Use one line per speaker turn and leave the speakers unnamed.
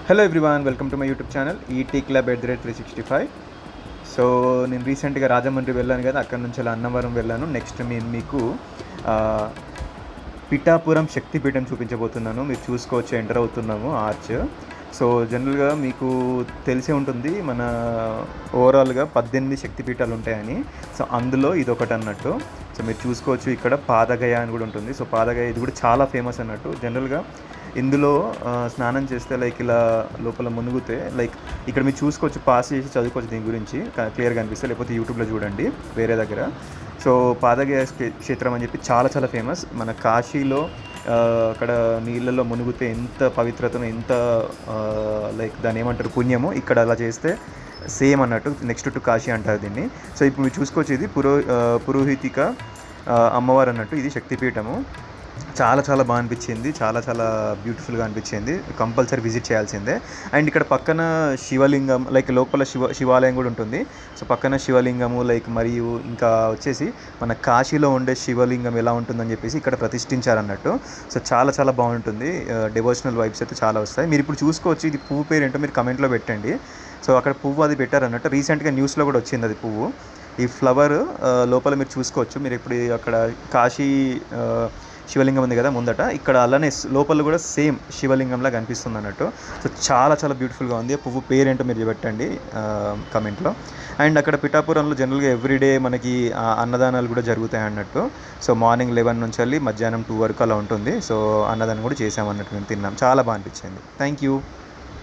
Hello everyone, welcome to my YouTube channel ET club @365. So నేను రీసెంట్గా రాజమండ్రి వెళ్ళాను కదా, అక్కడ నుంచి అలా అన్నవరం వెళ్ళాను. నెక్స్ట్ నేను మీకు పిఠాపురం శక్తిపీఠం చూపించబోతున్నాను. మీరు చూసుకోవచ్చు, ఎంటర్ అవుతున్నాము ఆర్చ్. సో జనరల్గా మీకు తెలిసే ఉంటుంది, మన ఓవరాల్గా 18 శక్తిపీఠాలు ఉంటాయని. సో అందులో ఇది ఒకటి అన్నట్టు. సో మీరు చూసుకోవచ్చు, ఇక్కడ పాదగయ అని కూడా ఉంటుంది. సో పాదగయ ఇది కూడా చాలా ఫేమస్ అన్నట్టు. జనరల్గా ఇందులో స్నానం చేస్తే లైక్ ఇలా లోపల మునుగుతే లైక్ ఇక్కడ మీరు చూసుకోవచ్చు, పాస్ చేసి చదువుకోవచ్చు, దీని గురించి క్లియర్గా అనిపిస్తే, లేకపోతే యూట్యూబ్లో చూడండి వేరే దగ్గర. సో పాదగయ క్షేత్రం అని చెప్పి చాలా చాలా ఫేమస్. మన కాశీలో అక్కడ నీళ్ళల్లో మునిగితే ఎంత పవిత్రతను, ఎంత లైక్ దాన్ని ఏమంటారు, పుణ్యమో, ఇక్కడ అలా చేస్తే సేమ్ అన్నట్టు. నెక్స్ట్ టు కాశీ అంటారు దీన్ని. సో ఇప్పుడు మీరు చూసుకోవచ్చు, ఇది పురోహితిక అమ్మవారు అన్నట్టు. ఇది శక్తిపీఠము. చాలా చాలా బాగా అనిపించింది, చాలా చాలా బ్యూటిఫుల్గా అనిపించింది. కంపల్సరీ విజిట్ చేయాల్సిందే. అండ్ ఇక్కడ పక్కన శివలింగం, లైక్ లోపల శివాలయం కూడా ఉంటుంది. సో పక్కన శివలింగము లైక్, మరియు ఇంకా వచ్చేసి మన కాశీలో ఉండే శివలింగం ఎలా ఉంటుందని చెప్పేసి ఇక్కడ ప్రతిష్ఠించారన్నట్టు. సో చాలా చాలా బాగుంటుంది. డివోషనల్ వైబ్స్ అయితే చాలా వస్తాయి. మీరు ఇప్పుడు చూసుకోవచ్చు, ఇది పువ్వు పేరు ఏంటో మీరు కమెంట్లో పెట్టండి. సో అక్కడ పువ్వు అది పెట్టారన్నట్టు. రీసెంట్గా న్యూస్లో కూడా వచ్చింది అది పువ్వు. ఈ ఫ్లవర్ లోపల మీరు చూసుకోవచ్చు. మీరు ఇప్పుడు అక్కడ కాశీ శివలింగం ఉంది కదా ముందట, ఇక్కడ అలానే లోపల కూడా సేమ్ శివలింగంలా కనిపిస్తుంది అన్నట్టు. సో చాలా చాలా బ్యూటిఫుల్గా ఉంది. పువ్వు పేరేంటో మీరు పెట్టండి కమెంట్లో. అండ్ అక్కడ పిఠాపురంలో జనరల్గా ఎవ్రీడే మనకి అన్నదానాలు కూడా జరుగుతాయి అన్నట్టు. సో మార్నింగ్ 11 నుంచి వెళ్ళి మధ్యాహ్నం 2 వరకు అలా ఉంటుంది. సో అన్నదానం కూడా చేసామన్నట్టు, మేము తిన్నాం. చాలా బాగా అనిపించింది. Thank you.